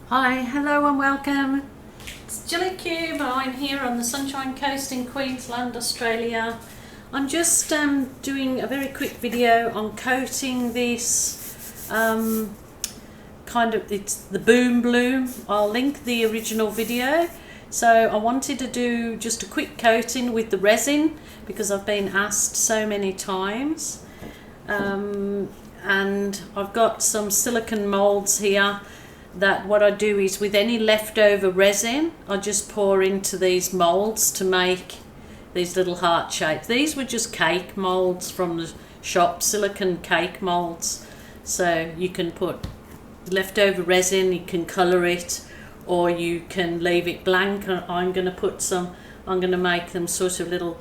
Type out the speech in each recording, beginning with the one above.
Hi, hello and welcome. It's Jilly Cube. I'm here on the Sunshine Coast in Queensland, Australia. I'm just doing a very quick video on coating this it's the Boom Bloom. I'll link the original video. So I wanted to do just a quick coating with the resin because I've been asked so many times. And I've got some silicone molds here that what I do is with any leftover resin I just pour into these molds to make these little heart shapes. These were just cake molds from the shop, silicone cake molds. So you can put leftover resin, you can colour it, or you can leave it blank. I'm going to make them sort of little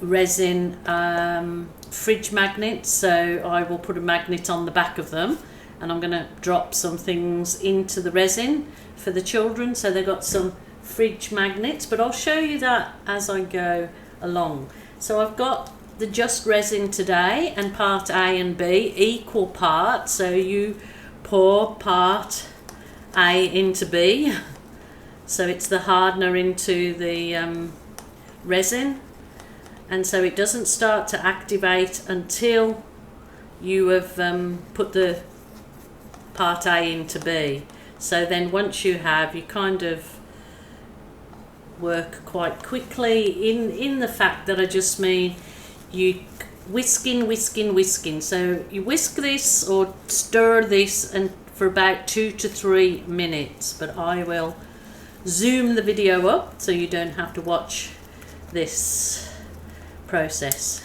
resin fridge magnets. So I will put a magnet on the back of them, and I'm going to drop some things into the resin for the children, so they've got some fridge magnets, but I'll show you that as I go along. So I've got the just resin today, and part A and B equal parts, so you pour part A into B, so it's the hardener into the resin, and so it doesn't start to activate until you have put the part A into B. So then once you have, you kind of work quite quickly in the fact that I just mean you whisking. So you whisk this or stir this and for about 2 to 3 minutes, but I will zoom the video up so you don't have to watch this process.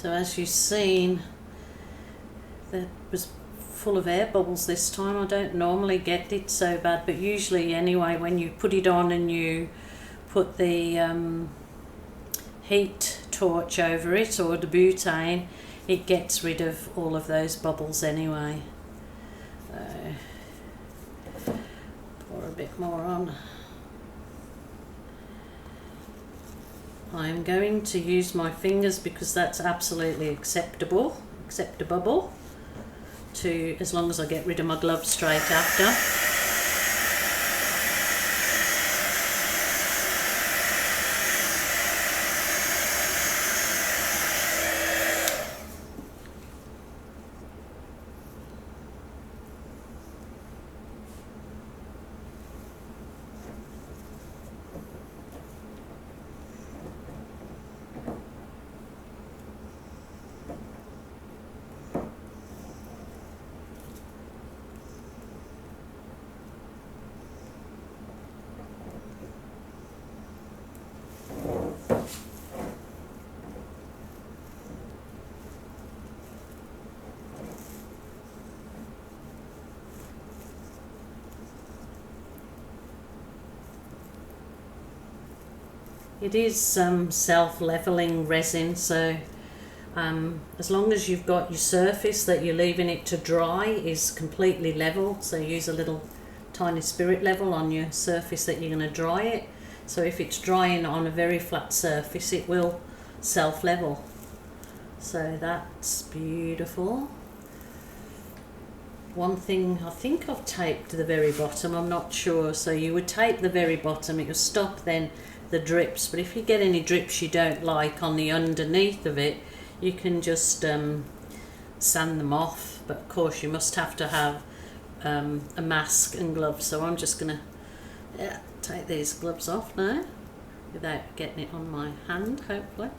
So as you've seen, that was full of air bubbles this time. I don't normally get it so bad, but usually anyway, when you put it on and you put the heat torch over it, or the butane, it gets rid of all of those bubbles anyway. So pour a bit more on. I'm going to use my fingers because that's absolutely acceptable to, as long as I get rid of my gloves straight after. It is self-leveling resin, so as long as you've got your surface that you're leaving it to dry is completely level, so use a little tiny spirit level on your surface that you're going to dry it. So if it's drying on a very flat surface, it will self-level. So that's beautiful. One thing, I think I've taped the very bottom, I'm not sure, so you would tape the very bottom, it will stop then the drips, but if you get any drips you don't like on the underneath of it, you can just sand them off, but of course you must have to have a mask and gloves. So I'm just gonna take these gloves off now without getting it on my hand, hopefully.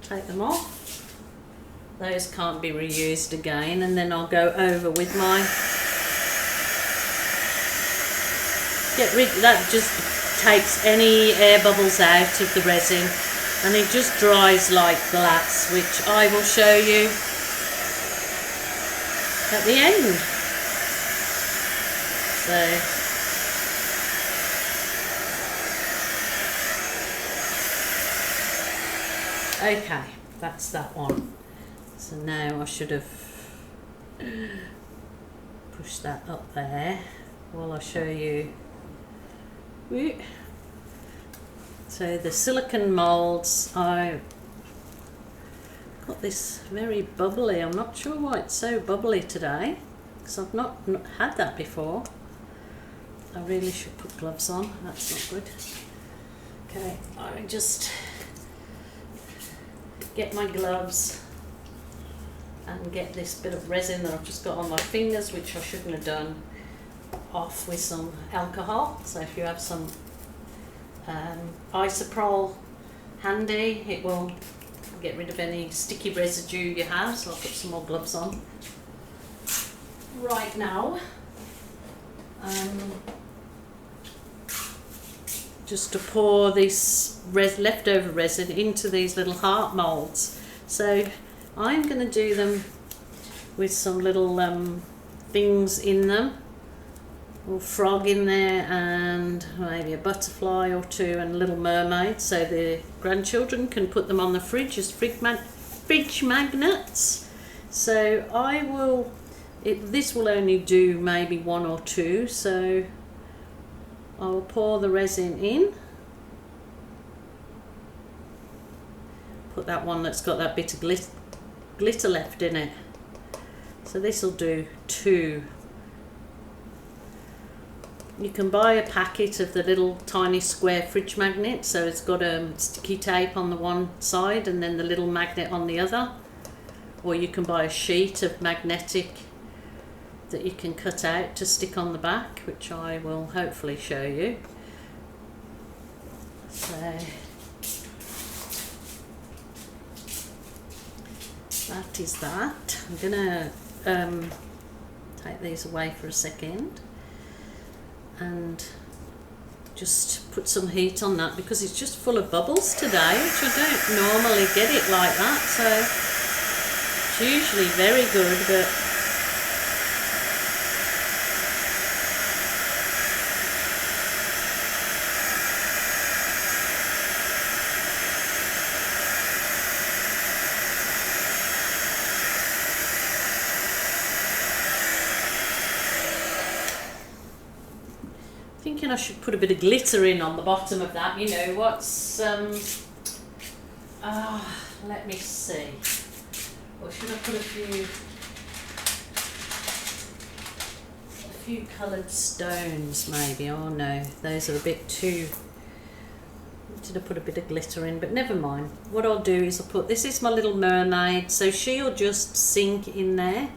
Take them off, those can't be reused again, and then I'll go over with my that just takes any air bubbles out of the resin, and it just dries like glass, which I will show you at the end. Okay, that's that one. So now I should have pushed that up there while I show you. So the silicone moulds, I got this very bubbly. I'm not sure why it's so bubbly today, because I've not had that before. I really should put gloves on, that's not good. Okay, I just get my gloves and get this bit of resin that I've just got on my fingers, which I shouldn't have done, off with some alcohol. So if you have some isopropyl handy, it will get rid of any sticky residue you have. So I'll put some more gloves on right now, just to pour this leftover resin into these little heart moulds. So I'm going to do them with some little things in them, a little frog in there, and maybe a butterfly or two, and a little mermaid, so the grandchildren can put them on the fridge as fridge magnets. So I will, this will only do maybe one or two, so I'll pour the resin in. Put that one that's got that bit of glitter left in it. So this will do two. You can buy a packet of the little tiny square fridge magnet, so it's got sticky tape on the one side and then the little magnet on the other, or you can buy a sheet of magnetic that you can cut out to stick on the back, which I will hopefully show you. So that is that. I'm gonna take these away for a second and just put some heat on that because it's just full of bubbles today, which I don't normally get it like that, so it's usually very good, but thinking I should put a bit of glitter in on the bottom of that. You know what's let me see, or should I put a few coloured stones maybe? Oh no, those are a bit too, I wanted to put a bit of glitter in, but never mind. What I'll do is I'll put, this is my little mermaid, so she'll just sink in there.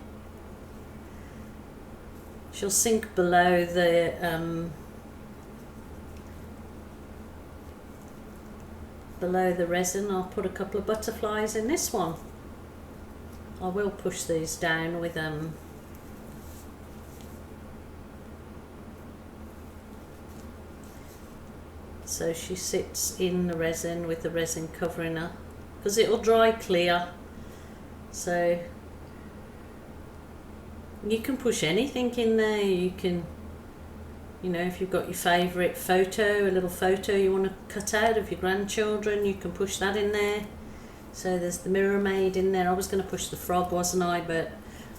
She'll sink below the resin. I'll put a couple of butterflies in this one. I will push these down with so she sits in the resin with the resin covering her, because it will dry clear. So you can push anything in there. You can, you know, if you've got your favourite photo, a little photo you want to cut out of your grandchildren, you can push that in there. So there's the mermaid in there. I was going to push the frog, wasn't I? But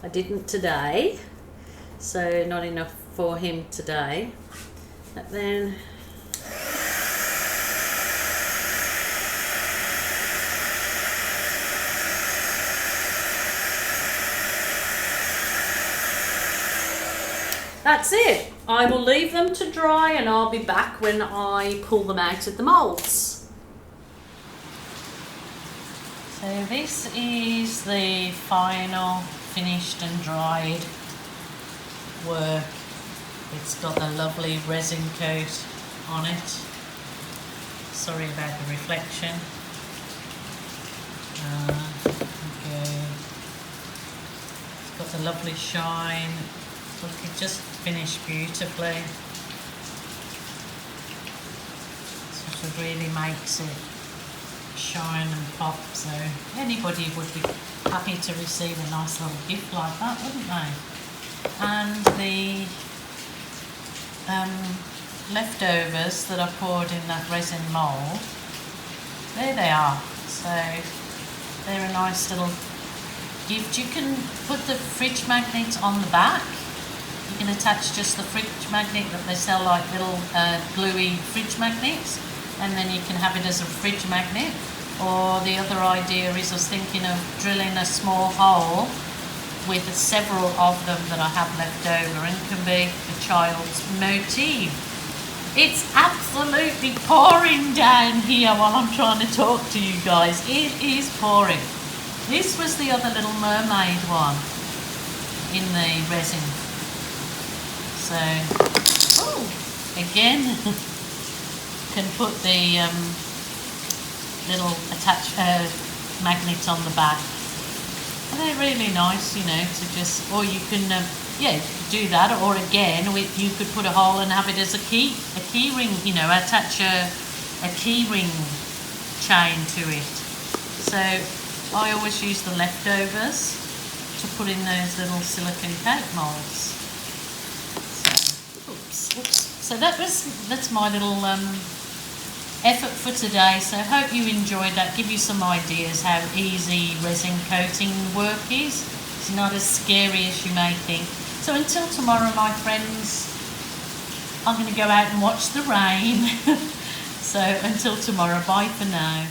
I didn't today. So not enough for him today. And then that's it. I will leave them to dry and I'll be back when I pull them out of the moulds. So this is the final finished and dried work. It's got a lovely resin coat on it. Sorry about the reflection. Okay. It's got a lovely shine. Look, it just finished beautifully. Sort of really makes it shine and pop, so anybody would be happy to receive a nice little gift like that, wouldn't they? And the leftovers that I poured in that resin mould, there they are. So they're a nice little gift. You can put the fridge magnet on the back. You can attach just the fridge magnet that they sell, like little gluey fridge magnets, and then you can have it as a fridge magnet. Or the other idea is, I was thinking of drilling a small hole with several of them that I have left over, and can be a child's motif. It's absolutely pouring down here while I'm trying to talk to you guys. It is pouring. This was the other little mermaid one in the resin. So, again, can put the little magnet on the back. And they're really nice, you know, to just, or you can, yeah, do that, or again, you could put a hole and have it as a key ring, you know, attach a key ring chain to it. So I always use the leftovers to put in those little silicone cake moulds. So that's my little effort for today. So I hope you enjoyed that. Give you some ideas how easy resin coating work is. It's not as scary as you may think. So until tomorrow, my friends, I'm going to go out and watch the rain. So until tomorrow, bye for now.